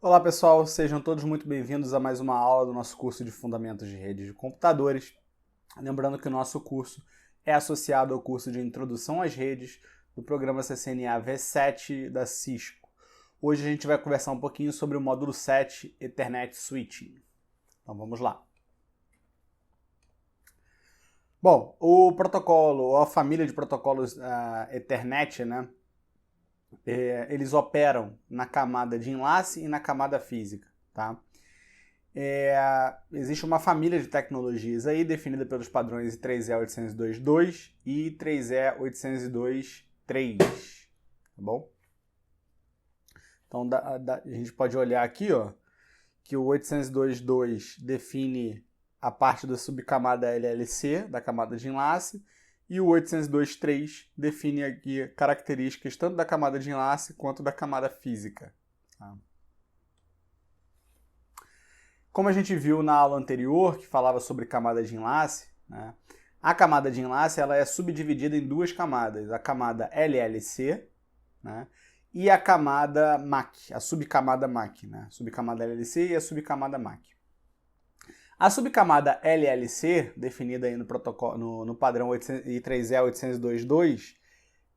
Olá pessoal, sejam todos muito bem-vindos a mais uma aula do nosso curso de Fundamentos de Redes de Computadores. Lembrando que o nosso curso é associado ao curso de Introdução às Redes do programa CCNA V7 da Cisco. Hoje a gente vai conversar um pouquinho sobre o módulo 7, Ethernet Switching. Então vamos lá. Bom, o protocolo, ou a família de protocolos Ethernet, né? Eles operam na camada de enlace e na camada física, tá? Existe uma família de tecnologias aí definida pelos padrões 3E802.2 e 3E802.3, tá bom? Então a gente pode olhar aqui, ó, que o 802.2 define a parte da subcamada LLC, da camada de enlace, e o 802.3 define aqui características tanto da camada de enlace quanto da camada física. Tá? Como a gente viu na aula anterior, que falava sobre camada de enlace, né, a camada de enlace ela é subdividida em duas camadas, a camada LLC, né, e a camada MAC, a subcamada MAC, né, subcamada LLC e a subcamada MAC. A subcamada LLC, definida aí no protocolo, no padrão 3E802.2,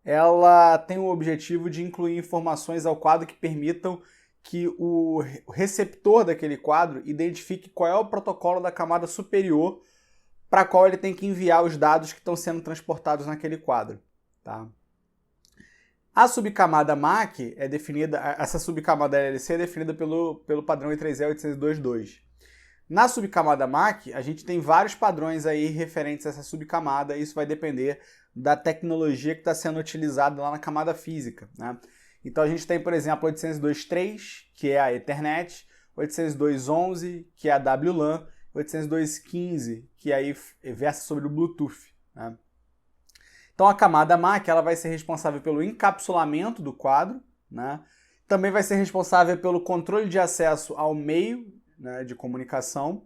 ela tem o objetivo de incluir informações ao quadro que permitam que o receptor daquele quadro identifique qual é o protocolo da camada superior para a qual ele tem que enviar os dados que estão sendo transportados naquele quadro. Tá? A subcamada MAC é definida, essa subcamada LLC é definida pelo padrão E3E802.2. Na subcamada MAC, a gente tem vários padrões aí referentes a essa subcamada, e isso vai depender da tecnologia que está sendo utilizada lá na camada física, né? Então a gente tem, por exemplo, 802.3, que é a Ethernet, 802.11, que é a WLAN, 802.15, que aí versa sobre o Bluetooth, né? Então a camada MAC ela vai ser responsável pelo encapsulamento do quadro, né? Também vai ser responsável pelo controle de acesso ao meio, né, de comunicação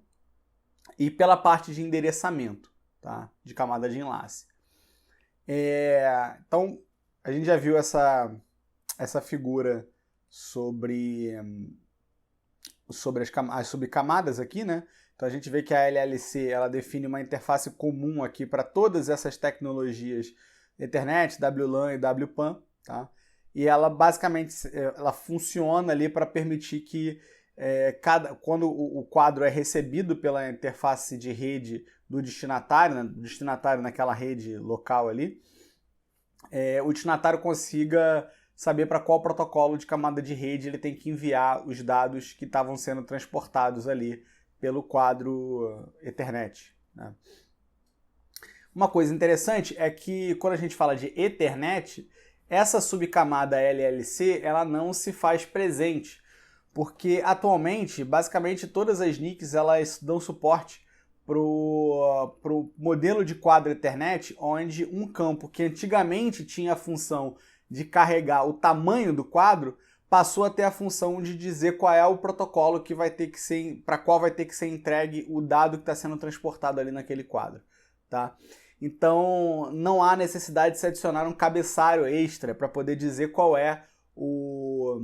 e pela parte de endereçamento, tá, de camada de enlace. Então, a gente já viu essa figura sobre as subcamadas aqui, né? Então a gente vê que a LLC ela define uma interface comum aqui para todas essas tecnologias Ethernet, WLAN e WPAN, tá? E ela basicamente ela funciona ali para permitir que quando o quadro é recebido pela interface de rede do destinatário, né, do destinatário naquela rede local ali, o destinatário consiga saber para qual protocolo de camada de rede ele tem que enviar os dados que estavam sendo transportados ali pelo quadro Ethernet, né? Uma coisa interessante é que quando a gente fala de Ethernet, essa subcamada LLC ela não se faz presente, porque atualmente, basicamente, todas as NICs elas dão suporte para o modelo de quadro Ethernet, onde um campo que antigamente tinha a função de carregar o tamanho do quadro, passou a ter a função de dizer qual é o protocolo que vai ter que ser, para qual vai ter que ser entregue o dado que está sendo transportado ali naquele quadro, tá? Então, não há necessidade de se adicionar um cabeçalho extra para poder dizer qual é o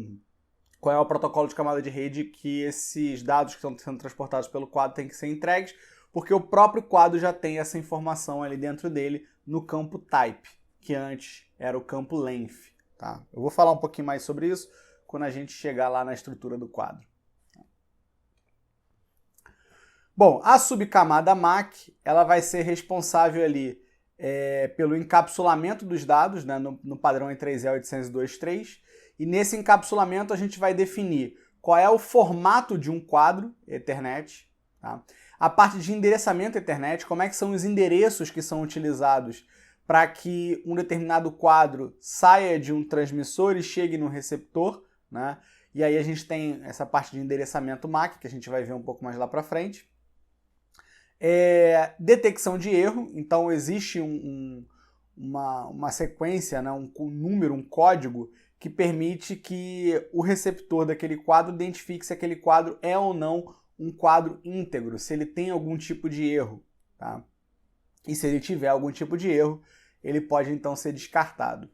protocolo de camada de rede que esses dados que estão sendo transportados pelo quadro têm que ser entregues, porque o próprio quadro já tem essa informação ali dentro dele no campo type, que antes era o campo length, tá? Eu vou falar um pouquinho mais sobre isso quando a gente chegar lá na estrutura do quadro. Bom, a subcamada MAC ela vai ser responsável ali pelo encapsulamento dos dados, né, no padrão E3E802.3, e nesse encapsulamento a gente vai definir qual é o formato de um quadro Ethernet, tá? A parte de endereçamento Ethernet, como é que são os endereços que são utilizados para que um determinado quadro saia de um transmissor e chegue no receptor, né? E aí a gente tem essa parte de endereçamento MAC, que a gente vai ver um pouco mais lá para frente. Detecção de erro, então existe uma sequência, né, um número, um código que permite que o receptor daquele quadro identifique se aquele quadro é ou não um quadro íntegro, se ele tem algum tipo de erro, tá? E se ele tiver algum tipo de erro, ele pode então ser descartado.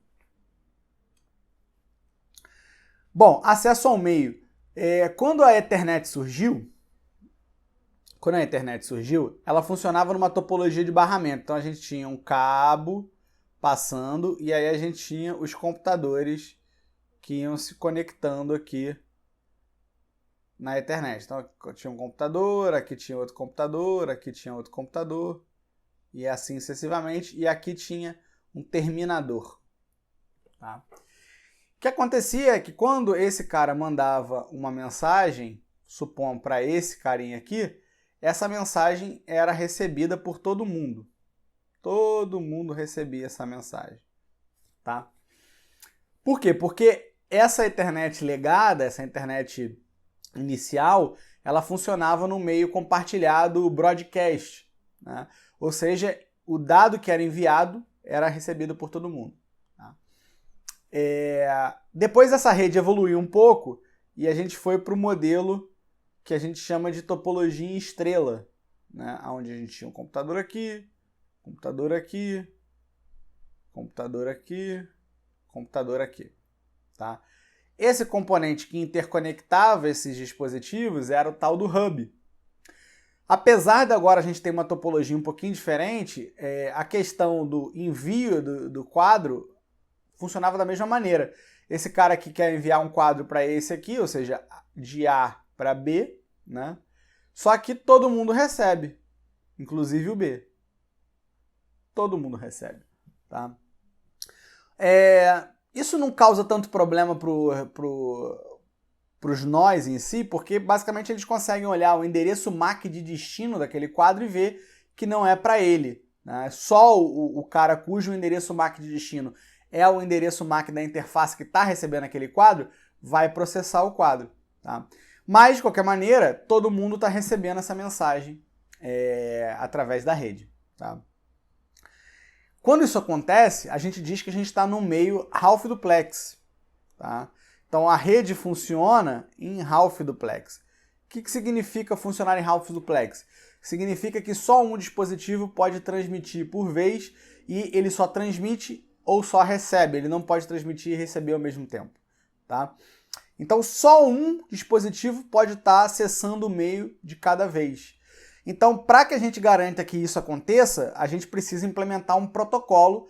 Bom, acesso ao meio. Quando a Ethernet surgiu, ela funcionava numa topologia de barramento. Então a gente tinha um cabo passando e aí a gente tinha os computadores que iam se conectando aqui na Ethernet. Então tinha um computador, aqui tinha outro computador, aqui tinha outro computador e assim sucessivamente. E aqui tinha um terminador. Tá? O que acontecia é que quando esse cara mandava uma mensagem, supondo para esse carinha aqui, essa mensagem era recebida por todo mundo. Todo mundo recebia essa mensagem. Tá? Por quê? Porque essa internet legada, essa internet inicial, ela funcionava no meio compartilhado broadcast. Né? Ou seja, o dado que era enviado era recebido por todo mundo. Tá? Depois essa rede evoluiu um pouco e a gente foi para o modelo que a gente chama de topologia em estrela, né? Onde a gente tinha um computador aqui, computador aqui, computador aqui, computador aqui. Tá? Esse componente que interconectava esses dispositivos era o tal do hub. Apesar de agora a gente ter uma topologia um pouquinho diferente, a questão do envio do quadro funcionava da mesma maneira. Esse cara aqui quer enviar um quadro para esse aqui, ou seja, de A para B, né? Só que todo mundo recebe, inclusive o B. Todo mundo recebe. Tá? Isso não causa tanto problema para os nós em si, porque basicamente eles conseguem olhar o endereço MAC de destino daquele quadro e ver que não é para ele. Né? Só o cara cujo endereço MAC de destino é o endereço MAC da interface que está recebendo aquele quadro, vai processar o quadro. Tá? Mas, de qualquer maneira, todo mundo está recebendo essa mensagem através da rede. Tá? Quando isso acontece, a gente diz que a gente está no meio half duplex. Tá? Então, a rede funciona em half duplex. O que significa funcionar em half duplex? Significa que só um dispositivo pode transmitir por vez e ele só transmite ou só recebe. Ele não pode transmitir e receber ao mesmo tempo. Tá? Então, só um dispositivo pode estar acessando o meio de cada vez. Então, para que a gente garanta que isso aconteça, a gente precisa implementar um protocolo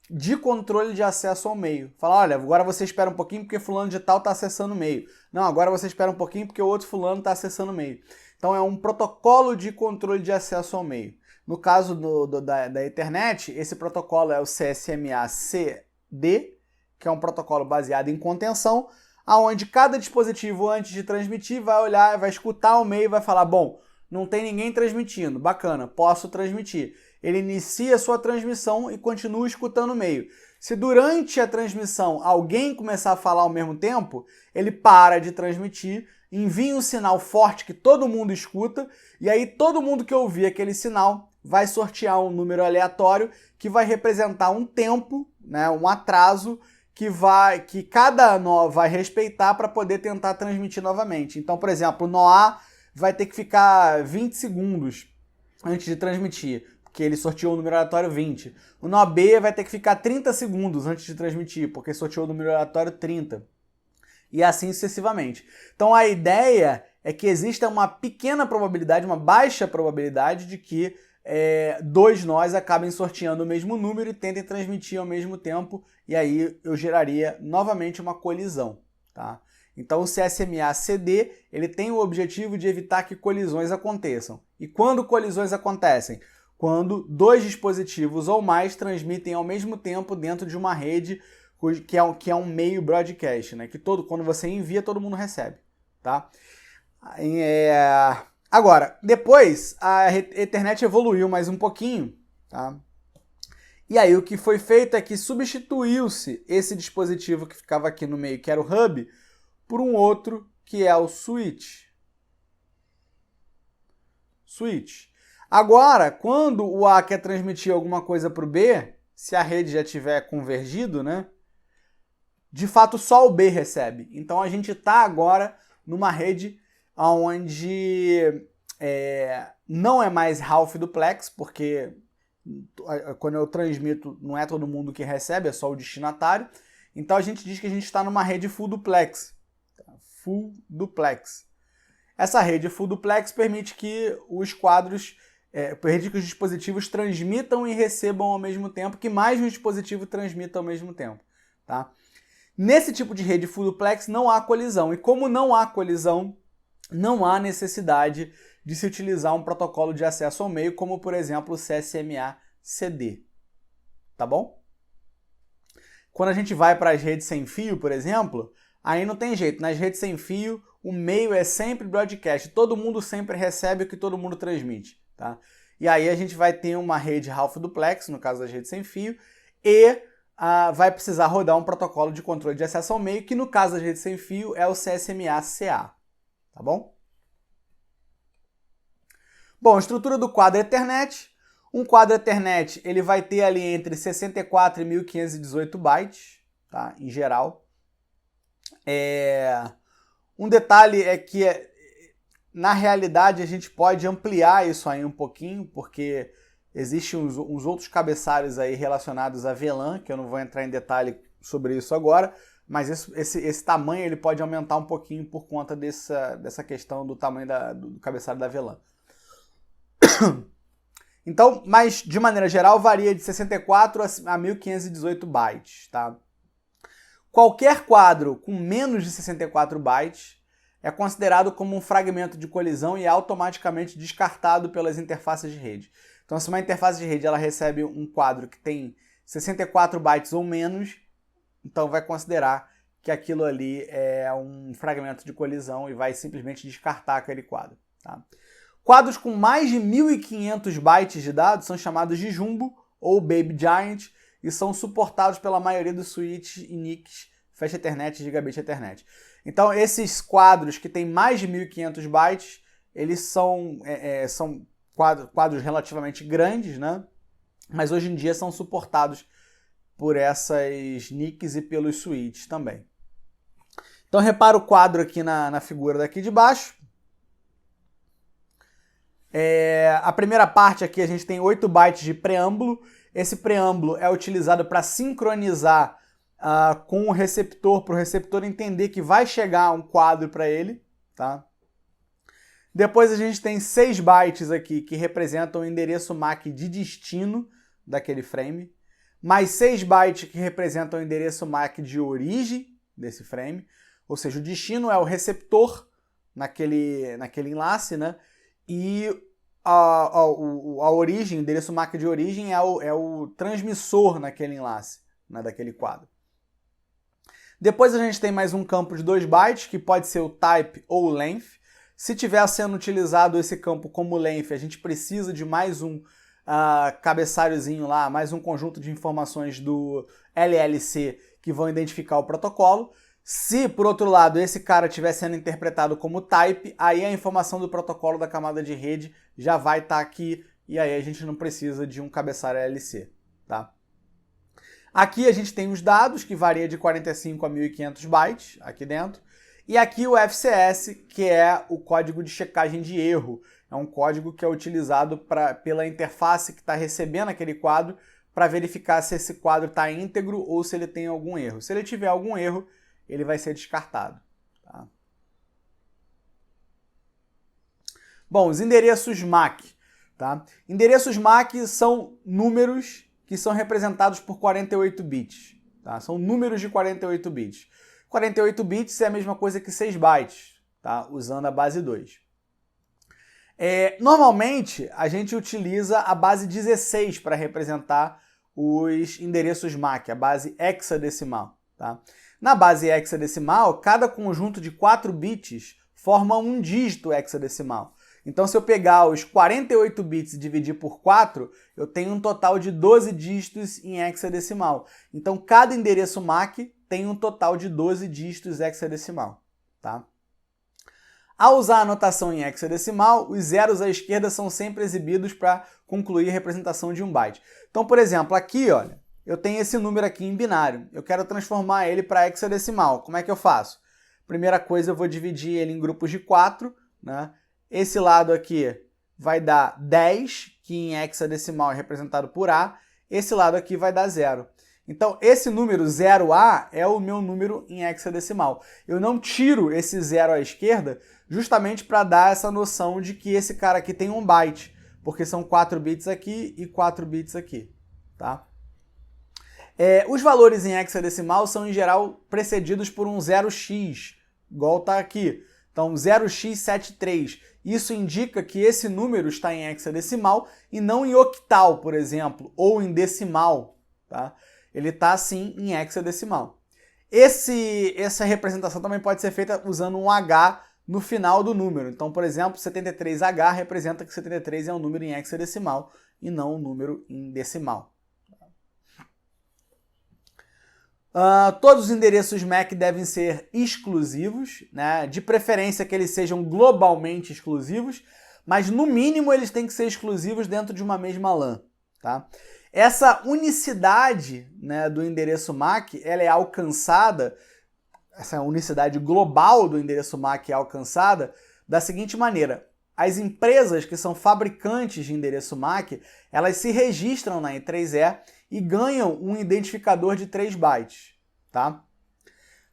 de controle de acesso ao meio. Fala, olha, agora você espera um pouquinho porque fulano de tal está acessando o meio. Não, agora você espera um pouquinho porque o outro fulano está acessando o meio. Então, é um protocolo de controle de acesso ao meio. No caso da Ethernet, esse protocolo é o CSMA-CD, que é um protocolo baseado em contenção, onde cada dispositivo, antes de transmitir, vai olhar, vai escutar o meio e vai falar, bom, não tem ninguém transmitindo, bacana, posso transmitir. Ele inicia a sua transmissão e continua escutando o meio. Se durante a transmissão alguém começar a falar ao mesmo tempo, ele para de transmitir, envia um sinal forte que todo mundo escuta, e aí todo mundo que ouvir aquele sinal vai sortear um número aleatório que vai representar um tempo, né, um atraso, que cada nó vai respeitar para poder tentar transmitir novamente. Então, por exemplo, o nó A vai ter que ficar 20 segundos antes de transmitir, porque ele sorteou o número aleatório 20. O nó B vai ter que ficar 30 segundos antes de transmitir, porque sorteou o número aleatório 30. E assim sucessivamente. Então a ideia é que exista uma pequena probabilidade, uma baixa probabilidade de que dois nós acabem sorteando o mesmo número e tentem transmitir ao mesmo tempo, e aí eu geraria novamente uma colisão. Tá? Então o CSMA-CD ele tem o objetivo de evitar que colisões aconteçam. E quando colisões acontecem? Quando dois dispositivos ou mais transmitem ao mesmo tempo dentro de uma rede que é um meio broadcast, né? Que quando você envia, todo mundo recebe. Tá? Agora, depois a Ethernet evoluiu mais um pouquinho. Tá? E aí o que foi feito é que substituiu-se esse dispositivo que ficava aqui no meio, que era o hub, por um outro que é o switch. Agora, quando o A quer transmitir alguma coisa para o B, se a rede já tiver convergido, né? De fato só o B recebe. Então a gente está agora numa rede onde não é mais half duplex, porque quando eu transmito não é todo mundo que recebe, é só o destinatário. Então a gente diz que a gente está numa rede full duplex. full duplex. Essa rede full duplex permite que os quadros, permite que os dispositivos transmitam e recebam ao mesmo tempo, que mais um dispositivo transmita ao mesmo tempo. Tá? Nesse tipo de rede full duplex não há colisão, e como não há colisão, não há necessidade de se utilizar um protocolo de acesso ao meio, como por exemplo o CSMA-CD. Tá bom? Quando a gente vai para as redes sem fio, por exemplo, aí não tem jeito. Nas redes sem fio, o meio é sempre broadcast. Todo mundo sempre recebe o que todo mundo transmite. Tá? E aí a gente vai ter uma rede half duplex, no caso das redes sem fio, e vai precisar rodar um protocolo de controle de acesso ao meio, que no caso das redes sem fio é o CSMA-CA. Tá bom? Bom, a estrutura do quadro Ethernet. Um quadro Ethernet ele vai ter ali entre 64 e 1518 bytes, tá? Em geral. Um detalhe é que, na realidade, a gente pode ampliar isso aí um pouquinho, porque existem uns outros cabeçalhos aí relacionados a VLAN, que eu não vou entrar em detalhe sobre isso agora, mas esse tamanho ele pode aumentar um pouquinho por conta dessa questão do tamanho do cabeçalho da VLAN. Então, mas de maneira geral varia de 64 a 1518 bytes, tá? Qualquer quadro com menos de 64 bytes é considerado como um fragmento de colisão e é automaticamente descartado pelas interfaces de rede. Então, se uma interface de rede ela recebe um quadro que tem 64 bytes ou menos, então vai considerar que aquilo ali é um fragmento de colisão e vai simplesmente descartar aquele quadro, tá? Quadros com mais de 1500 bytes de dados são chamados de Jumbo ou Baby Giant e são suportados pela maioria dos switches e NICs Fast Ethernet e Gigabit Ethernet. Então, esses quadros que têm mais de 1500 bytes, eles são quadros relativamente grandes, né? Mas hoje em dia são suportados por essas NICs e pelos switches também. Então, repara o quadro aqui na figura daqui de baixo. A primeira parte aqui a gente tem 8 bytes de preâmbulo. Esse preâmbulo é utilizado para sincronizar com o receptor, para o receptor entender que vai chegar um quadro para ele. Tá? Depois a gente tem 6 bytes aqui que representam o endereço MAC de destino daquele frame, mais 6 bytes que representam o endereço MAC de origem desse frame, ou seja, o destino é o receptor naquele enlace, né? E a origem, o endereço MAC de origem é o transmissor naquele enlace, né, daquele quadro. Depois a gente tem mais um campo de 2 bytes, que pode ser o type ou o length. Se tiver sendo utilizado esse campo como length, a gente precisa de mais um cabeçalhozinho lá, mais um conjunto de informações do LLC que vão identificar o protocolo. Se, por outro lado, esse cara estiver sendo interpretado como type, aí a informação do protocolo da camada de rede já vai estar aqui e aí a gente não precisa de um cabeçalho LLC, tá? Aqui a gente tem os dados, que varia de 45 a 1500 bytes aqui dentro. E aqui o FCS, que é o código de checagem de erro. É um código que é utilizado pela interface que está recebendo aquele quadro para verificar se esse quadro está íntegro ou se ele tem algum erro. Se ele tiver algum erro, ele vai ser descartado. Tá? Bom, os endereços MAC. Tá? Endereços MAC são números que são representados por 48 bits. Tá? São números de 48 bits. 48 bits é a mesma coisa que 6 bytes, tá? Usando a base 2. Normalmente, a gente utiliza a base 16 para representar os endereços MAC, a base hexadecimal. Tá? Na base hexadecimal, cada conjunto de 4 bits forma um dígito hexadecimal. Então, se eu pegar os 48 bits e dividir por 4, eu tenho um total de 12 dígitos em hexadecimal. Então, cada endereço MAC tem um total de 12 dígitos hexadecimal. Tá? Ao usar a notação em hexadecimal, os zeros à esquerda são sempre exibidos para concluir a representação de um byte. Então, por exemplo, aqui, olha, eu tenho esse número aqui em binário. Eu quero transformar ele para hexadecimal. Como é que eu faço? Primeira coisa, eu vou dividir ele em grupos de 4, né? Esse lado aqui vai dar 10, que em hexadecimal é representado por A. Esse lado aqui vai dar 0. Então, esse número 0A é o meu número em hexadecimal. Eu não tiro esse 0 à esquerda justamente para dar essa noção de que esse cara aqui tem 1 byte, porque são 4 bits aqui e 4 bits aqui, tá? Os valores em hexadecimal são, em geral, precedidos por um 0x, igual está aqui. Então, 0x73. Isso indica que esse número está em hexadecimal e não em octal, por exemplo, ou em decimal, tá? Ele está, sim, em hexadecimal. Essa representação também pode ser feita usando um H no final do número. Então, por exemplo, 73H representa que 73 é um número em hexadecimal e não um número em decimal. Todos os endereços MAC devem ser exclusivos, né? De preferência que eles sejam globalmente exclusivos, mas no mínimo eles têm que ser exclusivos dentro de uma mesma LAN, tá? Essa unicidade, né, do endereço MAC, ela é alcançada, essa unicidade global do endereço MAC é alcançada da seguinte maneira: as empresas que são fabricantes de endereço MAC, elas se registram na I3E e ganham um identificador de 3 bytes, tá?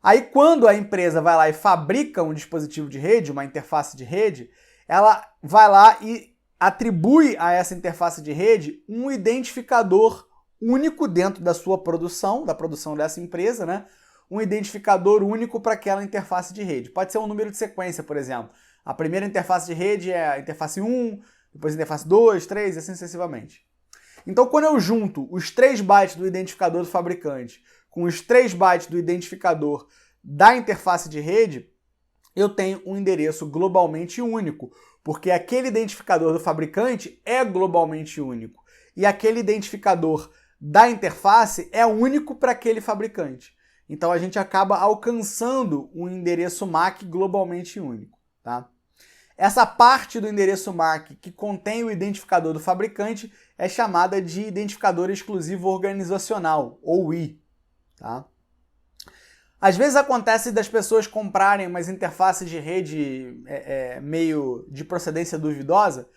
Aí quando a empresa vai lá e fabrica um dispositivo de rede, uma interface de rede, ela vai lá e atribui a essa interface de rede um identificador único dentro da sua produção, da produção dessa empresa, né? Um identificador único para aquela interface de rede. Pode ser um número de sequência, por exemplo. A primeira interface de rede é a interface 1, depois a interface 2, 3 e assim sucessivamente. Então, quando eu junto os 3 bytes do identificador do fabricante com os 3 bytes do identificador da interface de rede, eu tenho um endereço globalmente único, porque aquele identificador do fabricante é globalmente único e aquele identificador da interface é único para aquele fabricante. Então, a gente acaba alcançando um endereço MAC globalmente único, tá? Essa parte do endereço MAC que contém o identificador do fabricante é chamada de identificador exclusivo organizacional, ou I, tá? Às vezes acontece das pessoas comprarem umas interfaces de rede meio de procedência duvidosa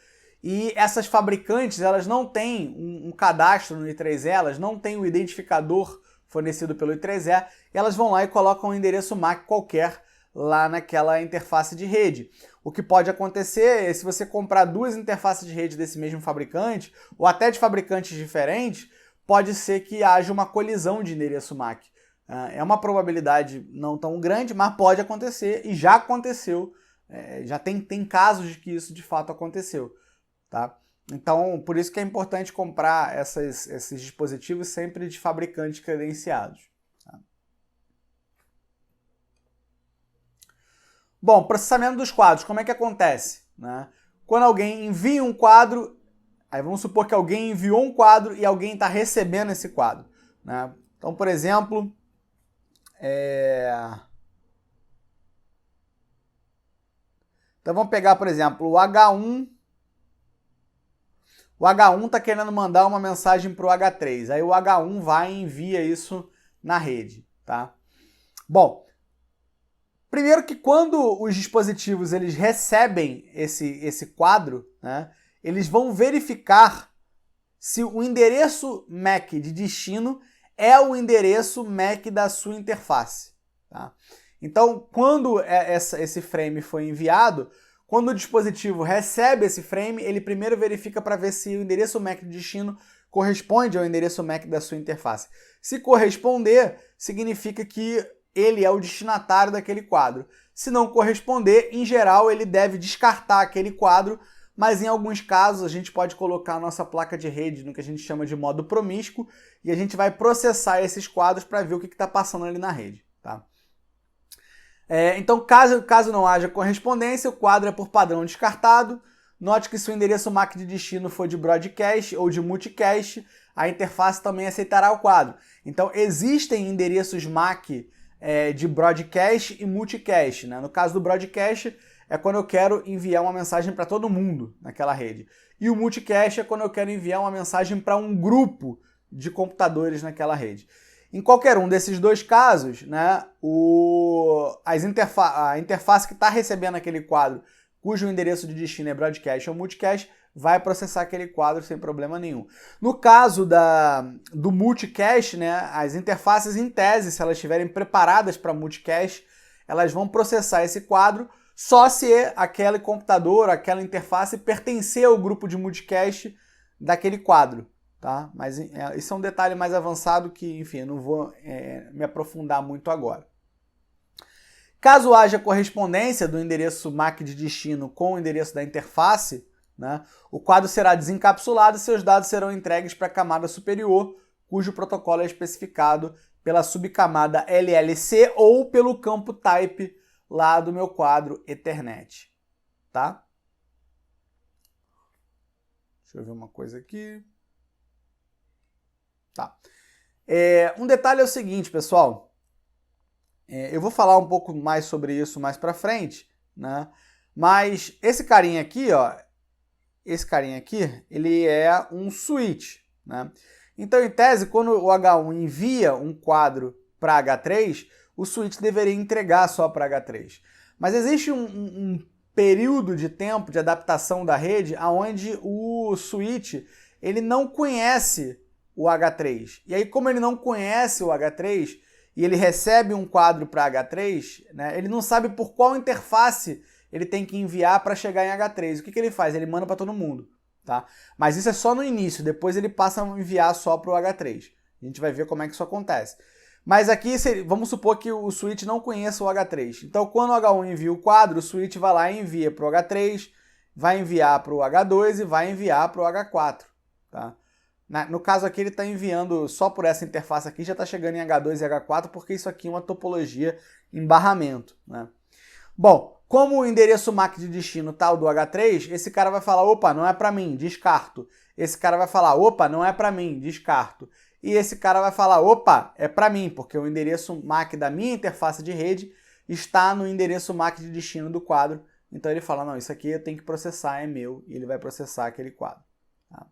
e essas fabricantes elas não têm um cadastro no I3E, elas não têm o identificador fornecido pelo I3E, e elas vão lá e colocam um endereço MAC qualquer lá naquela interface de rede. O que pode acontecer é, se você comprar 2 interfaces de rede desse mesmo fabricante, ou até de fabricantes diferentes, pode ser que haja uma colisão de endereço MAC. É uma probabilidade não tão grande, mas pode acontecer, e já aconteceu. Já tem casos de que isso de fato aconteceu, tá? Então, por isso que é importante comprar esses dispositivos sempre de fabricantes credenciados. Tá? Bom, processamento dos quadros, como é que acontece, né? Quando alguém envia um quadro, aí vamos supor que alguém enviou um quadro e alguém está recebendo esse quadro, né? Então, por exemplo, então vamos pegar, por exemplo, o H1. O H1 está querendo mandar uma mensagem para o H3. Aí o H1 vai e envia isso na rede, tá? Bom, primeiro que quando os dispositivos eles recebem esse quadro, né, eles vão verificar se o endereço MAC de destino é o endereço MAC da sua interface, tá? Então, quando esse frame foi enviado, quando o dispositivo recebe esse frame, ele primeiro verifica para ver se o endereço MAC de destino corresponde ao endereço MAC da sua interface. Se corresponder, significa que ele é o destinatário daquele quadro. Se não corresponder, em geral, ele deve descartar aquele quadro, mas em alguns casos a gente pode colocar a nossa placa de rede no que a gente chama de modo promíscuo e a gente vai processar esses quadros para ver o que está passando ali na rede, tá? Então, caso não haja correspondência, o quadro é por padrão descartado. Note que se o endereço MAC de destino for de broadcast ou de multicast, a interface também aceitará o quadro. Então, existem endereços MAC de broadcast e multicast, né? No caso do broadcast, é quando eu quero enviar uma mensagem para todo mundo naquela rede. E o multicast é quando eu quero enviar uma mensagem para um grupo de computadores naquela rede. Em qualquer um desses dois casos, né, a interface que está recebendo aquele quadro, cujo endereço de destino é broadcast ou multicast, vai processar aquele quadro sem problema nenhum. No caso do multicast, né, as interfaces em tese, se elas estiverem preparadas para multicast, elas vão processar esse quadro só se aquele computador, aquela interface pertencer ao grupo de multicast daquele quadro. Tá? Mas isso é um detalhe mais avançado que, enfim, eu não vou me aprofundar muito agora. Caso haja correspondência do endereço MAC de destino com o endereço da interface, né, o quadro será desencapsulado e seus dados serão entregues para a camada superior, cujo protocolo é especificado pela subcamada LLC ou pelo campo type lá do meu quadro Ethernet. Tá? Deixa eu ver uma coisa aqui. Tá. Um detalhe é o seguinte, pessoal. Eu vou falar um pouco mais sobre isso mais para frente, né? Mas esse carinha aqui, ó, ele é um switch, né? Então, em tese, quando o H1 envia um quadro para H3, o switch deveria entregar só para H3. Mas existe um período de tempo de adaptação da rede onde o switch ele não conhece o H3. E aí, como ele não conhece o H3 e ele recebe um quadro para H3, né, ele não sabe por qual interface ele tem que enviar para chegar em H3. O que ele faz? Ele manda para todo mundo. Tá? Mas isso é só no início, depois ele passa a enviar só para o H3. A gente vai ver como é que isso acontece. Mas aqui, vamos supor que o switch não conheça o H3. Então, quando o H1 envia o quadro, o switch vai lá e envia para o H3, vai enviar para o H2 e vai enviar para o H4. Tá? No caso aqui, ele está enviando só por essa interface aqui, já está chegando em H2 e H4, porque isso aqui é uma topologia em barramento. Né? Bom, como o endereço MAC de destino tal do H3, esse cara vai falar, opa, não é para mim, descarto. Esse cara vai falar, opa, não é para mim, descarto. E esse cara vai falar, opa, é para mim, porque o endereço MAC da minha interface de rede está no endereço MAC de destino do quadro. Então ele fala, não, isso aqui eu tenho que processar, é meu, e ele vai processar aquele quadro. Tá?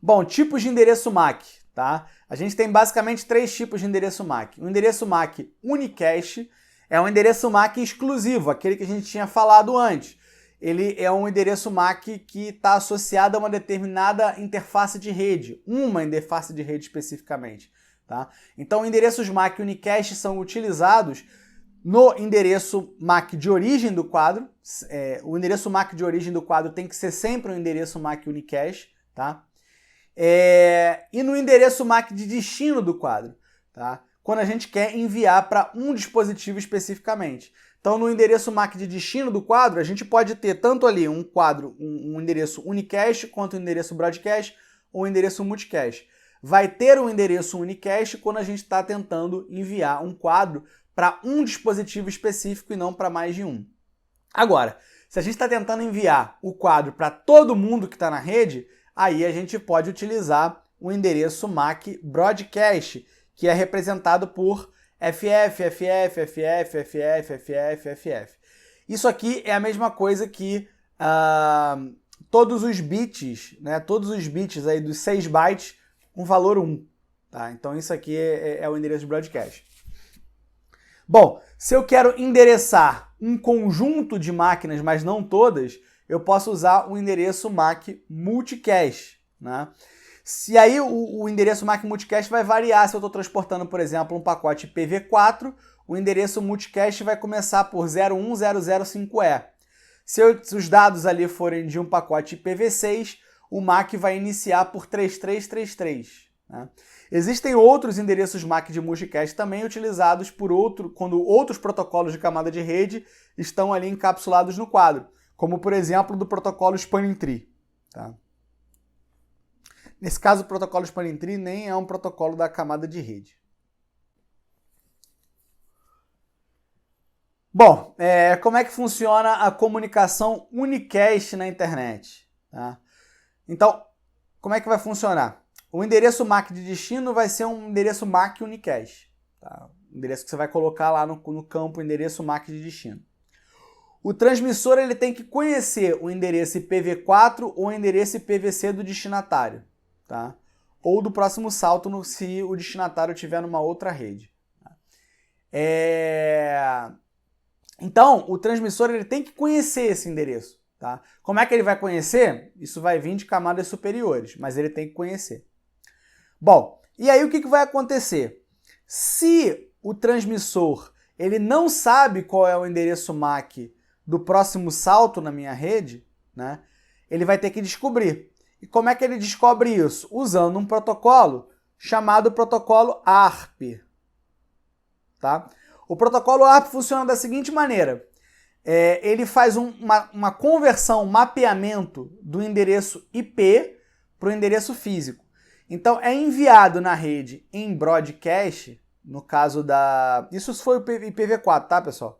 Bom, tipos de endereço MAC. Tá? A gente tem basicamente 3 tipos de endereço MAC. O endereço MAC unicast é um endereço MAC exclusivo, aquele que a gente tinha falado antes. Ele é um endereço MAC que está associado a uma determinada interface de rede, uma interface de rede especificamente. Tá? Então, endereços MAC unicast são utilizados no endereço MAC de origem do quadro. O endereço MAC de origem do quadro tem que ser sempre um endereço MAC unicast. Tá? E no endereço MAC de destino do quadro, tá? Quando a gente quer enviar para um dispositivo especificamente. Então, no endereço MAC de destino do quadro, a gente pode ter tanto ali um quadro, um endereço unicast, quanto um endereço broadcast ou um endereço multicast. Vai ter um endereço unicast quando a gente está tentando enviar um quadro para um dispositivo específico e não para mais de um. Agora, se a gente está tentando enviar o quadro para todo mundo que está na rede, aí a gente pode utilizar o endereço MAC broadcast, que é representado por FF, FF, FF, FF, FF, FF. Isso aqui é a mesma coisa que todos os bits, né, todos os bits aí dos 6 bytes com valor 1. Tá? Então isso aqui é o endereço broadcast. Bom, se eu quero endereçar um conjunto de máquinas, mas não todas, eu posso usar o endereço MAC multicast. Né? E aí o endereço MAC multicast vai variar. Se eu estou transportando, por exemplo, um pacote IPv4, o endereço multicast vai começar por 01005E. Se os dados ali forem de um pacote IPv6, o MAC vai iniciar por 3333. Né? Existem outros endereços MAC de multicast também utilizados quando outros protocolos de camada de rede estão ali encapsulados no quadro, como por exemplo do protocolo Spanning Tree. Tá? Nesse caso, o protocolo Spanning Tree nem é um protocolo da camada de rede. Bom, como é que funciona a comunicação unicast na internet? Tá? Então, como é que vai funcionar? O endereço MAC de destino vai ser um endereço MAC unicast. Tá? O endereço que você vai colocar lá no campo endereço MAC de destino. O transmissor ele tem que conhecer o endereço IPv4 ou o endereço IPv6 do destinatário. Tá? Ou do próximo salto se o destinatário estiver numa outra rede. Tá? Então, o transmissor ele tem que conhecer esse endereço. Tá? Como é que ele vai conhecer? Isso vai vir de camadas superiores, mas ele tem que conhecer. Bom, e aí o que vai acontecer? Se o transmissor ele não sabe qual é o endereço MAC do próximo salto na minha rede, né, ele vai ter que descobrir. E como é que ele descobre isso? Usando um protocolo chamado protocolo ARP. Tá? O protocolo ARP funciona da seguinte maneira. Ele faz uma conversão, um mapeamento do endereço IP para o endereço físico. Então, é enviado na rede em broadcast, no caso da... Isso foi o IPv4, tá, pessoal?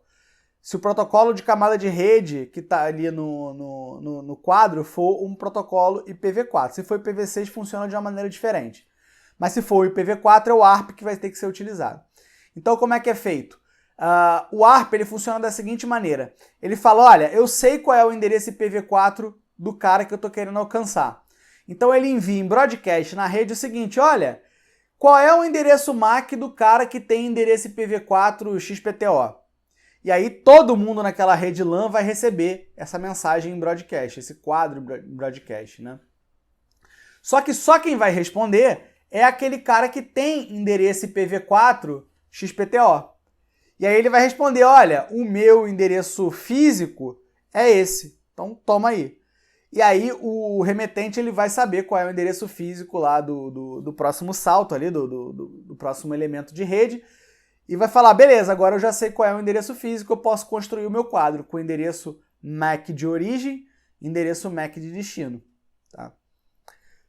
Se o protocolo de camada de rede que está ali no quadro for um protocolo IPv4. Se for IPv6, funciona de uma maneira diferente. Mas se for o IPv4, é o ARP que vai ter que ser utilizado. Então, como é que é feito? O ARP ele funciona da seguinte maneira. Ele fala, olha, eu sei qual é o endereço IPv4 do cara que eu estou querendo alcançar. Então ele envia em broadcast na rede o seguinte, olha, qual é o endereço MAC do cara que tem endereço IPv4 XPTO? E aí todo mundo naquela rede LAN vai receber essa mensagem em broadcast, esse quadro em broadcast, né? Só que só quem vai responder é aquele cara que tem endereço IPv4 XPTO. E aí ele vai responder, olha, o meu endereço físico é esse, então toma aí. E aí o remetente ele vai saber qual é o endereço físico lá do próximo salto ali, do próximo elemento de rede, e vai falar, beleza, agora eu já sei qual é o endereço físico, eu posso construir o meu quadro com o endereço MAC de origem, endereço MAC de destino. Tá?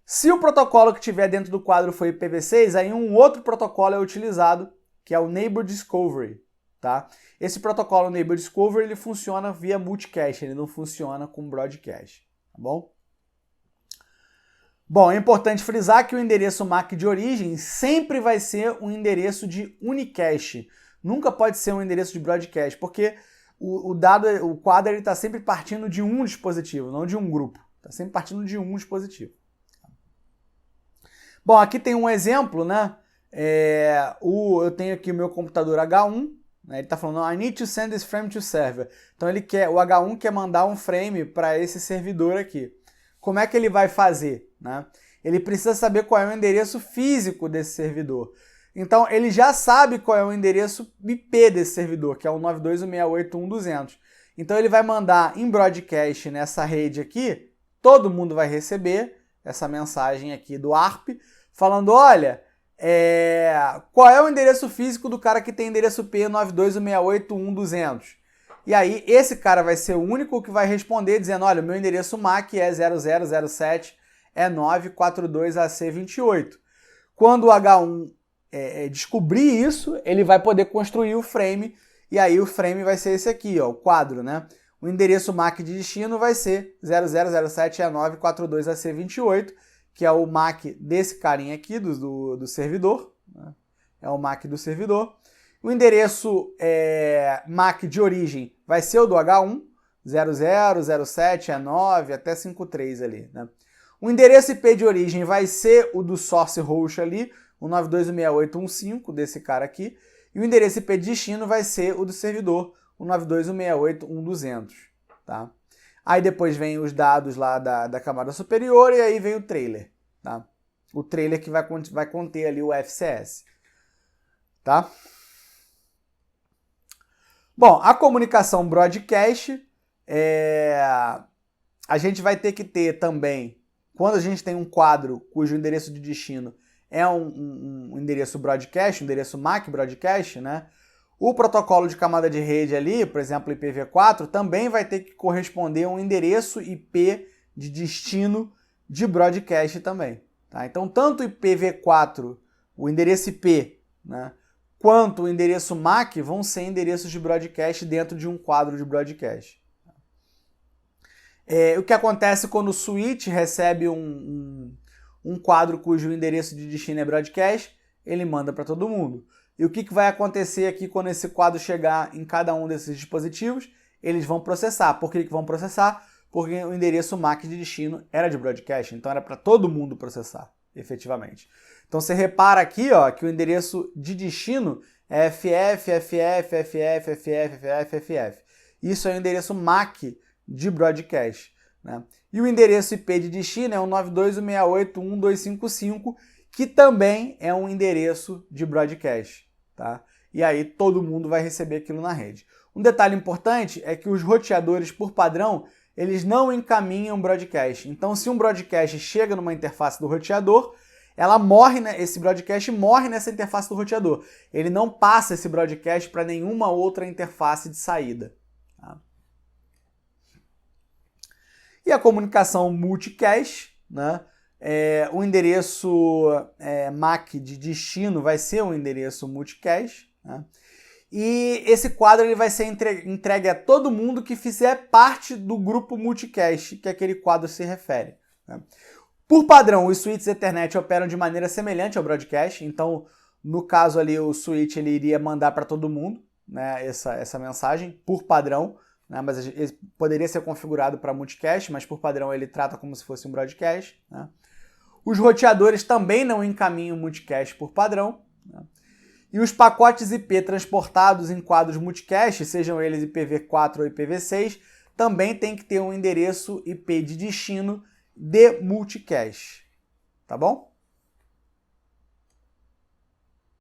Se o protocolo que tiver dentro do quadro for IPv6, aí um outro protocolo é utilizado, que é o Neighbor Discovery. Tá? Esse protocolo Neighbor Discovery ele funciona via multicast, ele não funciona com broadcast. Tá bom? Bom, é importante frisar que o endereço MAC de origem sempre vai ser um endereço de unicast. Nunca pode ser um endereço de broadcast, porque o quadro está sempre partindo de um dispositivo, não de um grupo. Está sempre partindo de um dispositivo. Bom, aqui tem um exemplo, né? Eu tenho aqui o meu computador H1. Ele está falando, I need to send this frame to server. Então o H1 quer mandar um frame para esse servidor aqui. Como é que ele vai fazer? Né? Ele precisa saber qual é o endereço físico desse servidor. Então ele já sabe qual é o endereço IP desse servidor, que é o 92.168.1.200. Então ele vai mandar em broadcast nessa rede aqui, todo mundo vai receber essa mensagem aqui do ARP, falando, olha... qual é o endereço físico do cara que tem endereço IP 92.168.1.200? E aí esse cara vai ser o único que vai responder dizendo, olha, o meu endereço MAC é 0007E942AC28. Quando o H1 descobrir isso, ele vai poder construir o frame, e aí o frame vai ser esse aqui, ó, o quadro, né? O endereço MAC de destino vai ser 0007E942AC28, que é o MAC desse carinha aqui, do servidor, né? É o MAC do servidor. O endereço MAC de origem vai ser o do H1, 0007E9 até 53 ali, né? O endereço IP de origem vai ser o do source host ali, o 92.168.1.5 desse cara aqui, e o endereço IP de destino vai ser o do servidor, o 92.168.1.200, tá? Aí depois vem os dados lá da camada superior e aí vem o trailer, tá? O trailer que vai conter ali o FCS, tá? Bom, a comunicação broadcast, a gente vai ter que ter também, quando a gente tem um quadro cujo endereço de destino é um endereço broadcast, um endereço MAC broadcast, né? O protocolo de camada de rede ali, por exemplo, IPv4, também vai ter que corresponder a um endereço IP de destino de broadcast também. Tá? Então, tanto o IPv4, o endereço IP, né, quanto o endereço MAC vão ser endereços de broadcast dentro de um quadro de broadcast. O que acontece quando o switch recebe um quadro cujo endereço de destino é broadcast, ele manda para todo mundo. E o que vai acontecer aqui quando esse quadro chegar em cada um desses dispositivos? Eles vão processar. Por que vão processar? Porque o endereço MAC de destino era de broadcast, então era para todo mundo processar, efetivamente. Então você repara aqui, ó, que o endereço de destino é FF, FF, FF, FF, FF, FF. Isso é o endereço MAC de broadcast, né? E o endereço IP de destino é o 92.168.1.255, que também é um endereço de broadcast, tá? E aí todo mundo vai receber aquilo na rede. Um detalhe importante é que os roteadores, por padrão, eles não encaminham broadcast. Então, se um broadcast chega numa interface do roteador, ela morre, né? Esse broadcast morre nessa interface do roteador. Ele não passa esse broadcast para nenhuma outra interface de saída. Tá? E a comunicação multicast, né? O endereço MAC de destino vai ser um endereço multicast, né? E esse quadro ele vai ser entregue a todo mundo que fizer parte do grupo multicast que aquele quadro se refere, né? Por padrão, os switches Ethernet operam de maneira semelhante ao broadcast, então, no caso ali, o switch ele iria mandar para todo mundo, né, essa mensagem, por padrão, né, mas ele poderia ser configurado para multicast, mas por padrão ele trata como se fosse um broadcast, né. Os roteadores também não encaminham multicast por padrão, né. E os pacotes IP transportados em quadros multicast, sejam eles IPv4 ou IPv6, também tem que ter um endereço IP de destino de multicast, tá bom?